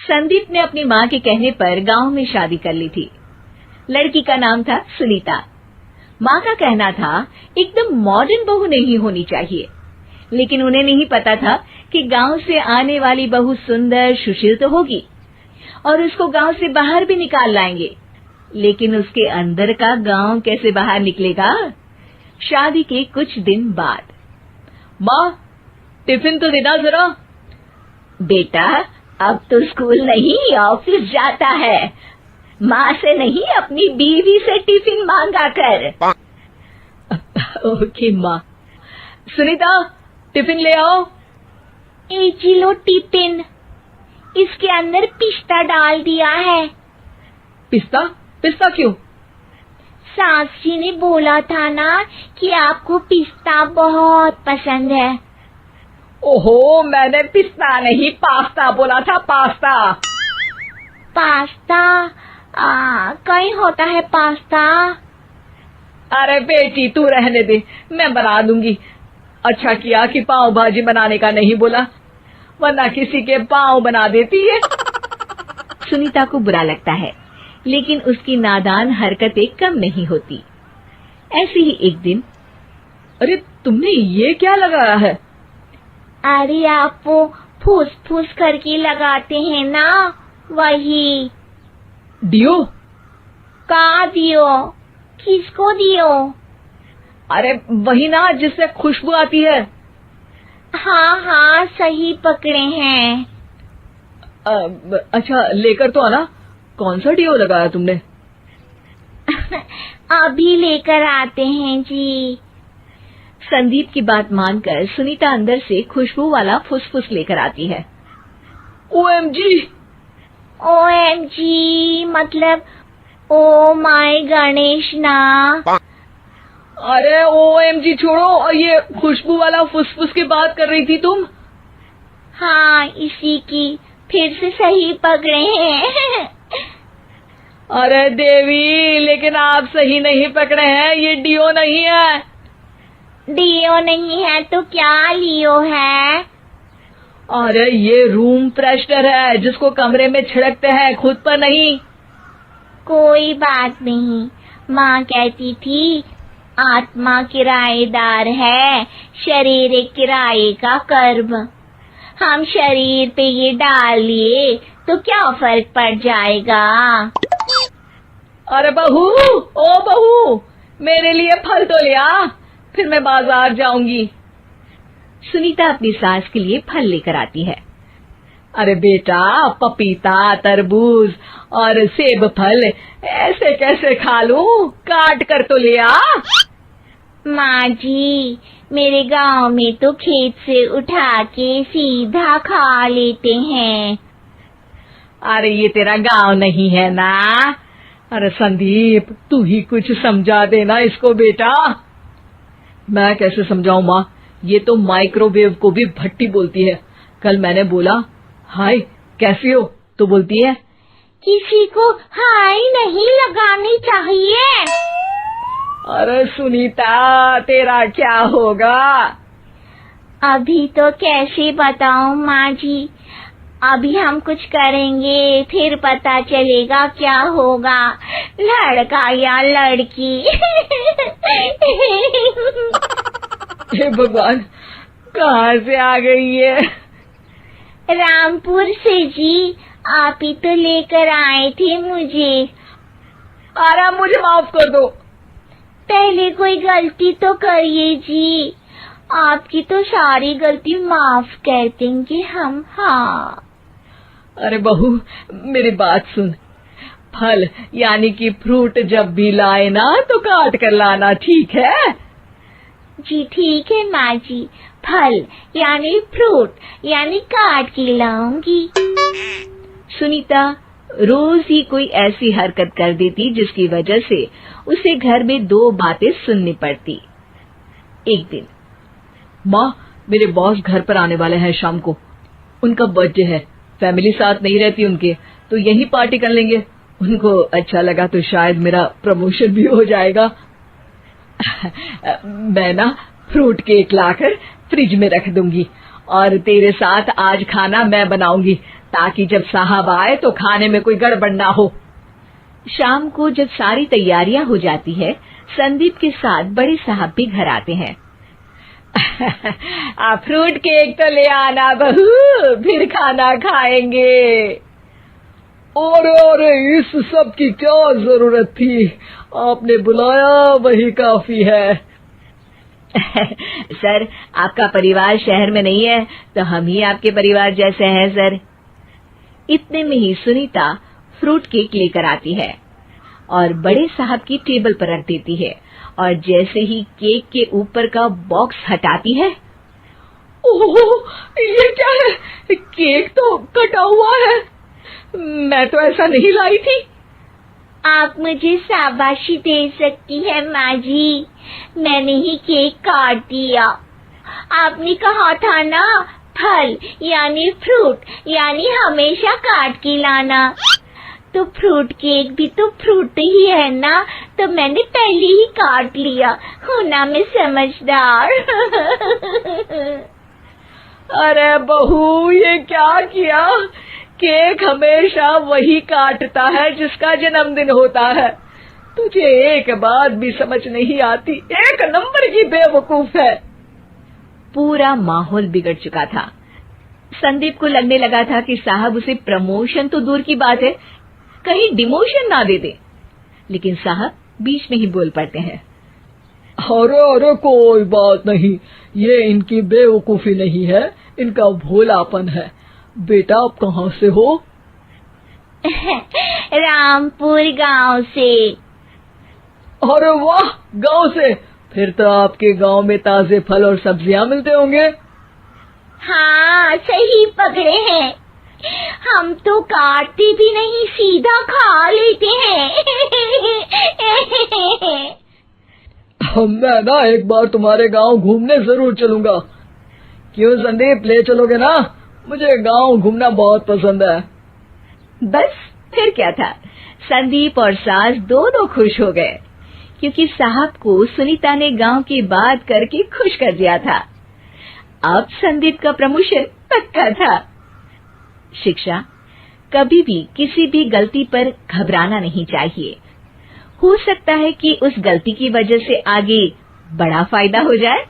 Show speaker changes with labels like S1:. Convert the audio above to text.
S1: संदीप ने अपनी माँ के कहने पर गांव में शादी कर ली थी। लड़की का नाम था सुनीता। माँ का कहना था एकदम मॉडर्न बहू नहीं होनी चाहिए, लेकिन उन्हें नहीं पता था कि गांव से आने वाली बहू सुंदर सुशील तो होगी और उसको गांव से बाहर भी निकाल लाएंगे, लेकिन उसके अंदर का गांव कैसे बाहर निकलेगा। शादी के कुछ दिन बाद,
S2: माँ टिफिन तो देना जरा।
S1: बेटा अब तो स्कूल नहीं ऑफिस जाता है, माँ से नहीं अपनी बीवी से टिफिन मांगा कर।
S2: ओके माँ। सुनीता टिफिन ले आओ।
S3: एक किलो टिफिन, इसके अंदर पिस्ता डाल दिया है।
S2: पिस्ता? पिस्ता क्यों?
S3: सास जी ने बोला था ना कि आपको पिस्ता बहुत पसंद है।
S2: ओहो, मैंने पिस्ता नहीं पास्ता बोला था, पास्ता।
S3: पास्ता? कहीं होता है पास्ता?
S2: अरे बेटी तू रहने दे, मैं बना दूंगी। अच्छा किया कि पाव भाजी बनाने का नहीं बोला, वरना किसी के पाव बना देती है।
S1: सुनीता को बुरा लगता है, लेकिन उसकी नादान हरकतें कम नहीं होती। ऐसे ही एक दिन,
S2: अरे तुमने ये क्या लगाया है?
S3: अरे आप वो फूस फूस करके लगाते हैं ना, वही।
S2: डियो?
S3: का दियो? किसको दियो?
S2: अरे वही ना जिससे खुशबू आती है।
S3: हाँ हाँ सही पकड़े हैं।
S2: अच्छा लेकर तो आना। कौन सा डियो लगाया तुमने?
S3: अभी लेकर आते हैं जी।
S1: संदीप की बात मानकर सुनीता अंदर से खुशबू वाला फुसफुस लेकर आती है।
S2: OMG!
S3: OMG मतलब ओ माय गणेश ना।
S2: अरे OMG छोड़ो, ये खुशबू वाला फुसफुस की बात कर रही थी तुम?
S3: हाँ इसी की, फिर से सही पकड़े हैं।
S2: अरे देवी, लेकिन आप सही नहीं पकड़े हैं, ये डियो नहीं है।
S3: डियो नहीं है तो क्या लियो है?
S2: अरे ये रूम फ्रेशनर है, जिसको कमरे में छिड़कते हैं, खुद पर नहीं।
S3: कोई बात नहीं, माँ कहती थी आत्मा किराएदार है, शरीर एक किराए का कर्म। हम शरीर पे ये डाल लिए तो क्या फर्क पड़ जाएगा।
S2: अरे बहू, ओ बहू, मेरे लिए फल तो ले आ, फिर मैं बाजार जाऊंगी।
S1: सुनीता अपनी सास के लिए फल लेकर आती है।
S2: अरे बेटा, पपीता, तरबूज और सेब फल ऐसे कैसे खा लूं? काट कर तो ले आ।
S3: माँ जी, मेरे गांव में तो खेत से उठा के सीधा खा लेते हैं।
S2: अरे ये तेरा गांव नहीं है ना। अरे संदीप, तू ही कुछ समझा देना इसको बेटा। मैं कैसे समझाऊं माँ, ये तो माइक्रोवेव को भी भट्टी बोलती है। कल मैंने बोला हाय कैसी हो, तो बोलती है
S3: किसी को हाय नहीं लगानी चाहिए।
S2: अरे सुनीता, तेरा क्या होगा?
S3: अभी तो कैसे बताऊं माँ जी, अभी हम कुछ करेंगे फिर पता चलेगा क्या होगा, लड़का या लड़की।
S2: हे भगवान, कहाँ से आ गई है?
S3: रामपुर से जी, आप ही तो लेकर आए थे मुझे।
S2: अरे मुझे माफ कर दो।
S3: पहले कोई गलती तो करिए जी, आपकी तो सारी गलती माफ कर देंगे हम। हाँ
S2: अरे बहू, मेरी बात सुन। फल यानी कि फ्रूट जब भी लाए ना तो काट कर लाना, ठीक है?
S3: जी ठीक है माँ जी, फल यानी फ्रूट यानी काट के लाऊंगी।
S1: सुनीता रोज ही कोई ऐसी हरकत कर देती जिसकी वजह से उसे घर में दो बातें सुननी पड़ती। एक दिन,
S2: माँ, मेरे बॉस घर पर आने वाले हैं शाम को। उनका बर्थडे है, फैमिली साथ नहीं रहती उनके, तो यही पार्टी कर लेंगे। उनको अच्छा लगा तो शायद मेरा प्रमोशन भी हो जाएगा। मैं ना फ्रूट केक लाकर फ्रिज में रख दूंगी और तेरे साथ आज खाना मैं बनाऊंगी, ताकि जब साहब आए तो खाने में कोई गड़बड़ ना हो।
S1: शाम को जब सारी तैयारियां हो जाती है, संदीप के साथ बड़े साहब भी घर आते हैं।
S2: फ्रूट केक तो ले आना बहू, फिर खाना खाएंगे। अरे इस सब की क्या जरूरत थी, आपने बुलाया वही काफी है।
S1: सर, आपका परिवार शहर में नहीं है तो हम ही आपके परिवार जैसे हैं सर। इतने में ही सुनीता फ्रूट केक लेकर आती है और बड़े साहब की टेबल पर रख देती है, और जैसे ही केक के ऊपर का बॉक्स हटाती है,
S2: ओह, ये क्या है? केक तो कटा हुआ है, मैं तो ऐसा नहीं लाई थी।
S3: आप मुझे शाबाशी दे सकती है माँ जी, मैंने ही केक काट दिया। आपने कहा था ना, फल यानी फ्रूट यानी हमेशा काट के लाना, तो फ्रूट केक भी तो फ्रूट ही है ना, तो मैंने पहले ही काट लिया। हूँ ना मैं समझदार।
S2: अरे बहू, ये क्या किया? केक हमेशा वही काटता है जिसका जन्मदिन होता है। तुझे एक बात भी समझ नहीं आती, एक नंबर की बेवकूफ है।
S1: पूरा माहौल बिगड़ चुका था। संदीप को लगने लगा था कि साहब उसे प्रमोशन तो दूर की बात है, कहीं डिमोशन ना दे दे, लेकिन साहब बीच में ही बोल पड़ते हैं।
S2: अरे कोई बात नहीं, ये इनकी बेवकूफी नहीं है, इनका भोलापन है। बेटा, आप कहाँ से हो?
S3: रामपुर गांव से।
S2: अरे वाह, गांव से? फिर तो आपके गांव में ताजे फल और सब्जियां मिलते होंगे।
S3: हाँ, सही पकड़े हैं। हम तो काटते भी नहीं, सीधा खा लेते हैं।
S2: मैं ना एक बार तुम्हारे गांव घूमने जरूर चलूंगा। क्यों संदीप, ले चलोगे ना? मुझे गांव घूमना बहुत पसंद है।
S1: बस फिर क्या था, संदीप और सास दोनों खुश हो गए, क्योंकि साहब को सुनीता ने गांव की बात करके खुश कर दिया था। अब संदीप का प्रमोशन पक्का था। शिक्षा, कभी भी किसी भी गलती पर घबराना नहीं चाहिए। हो सकता है कि उस गलती की वजह से आगे बड़ा फायदा हो जाए।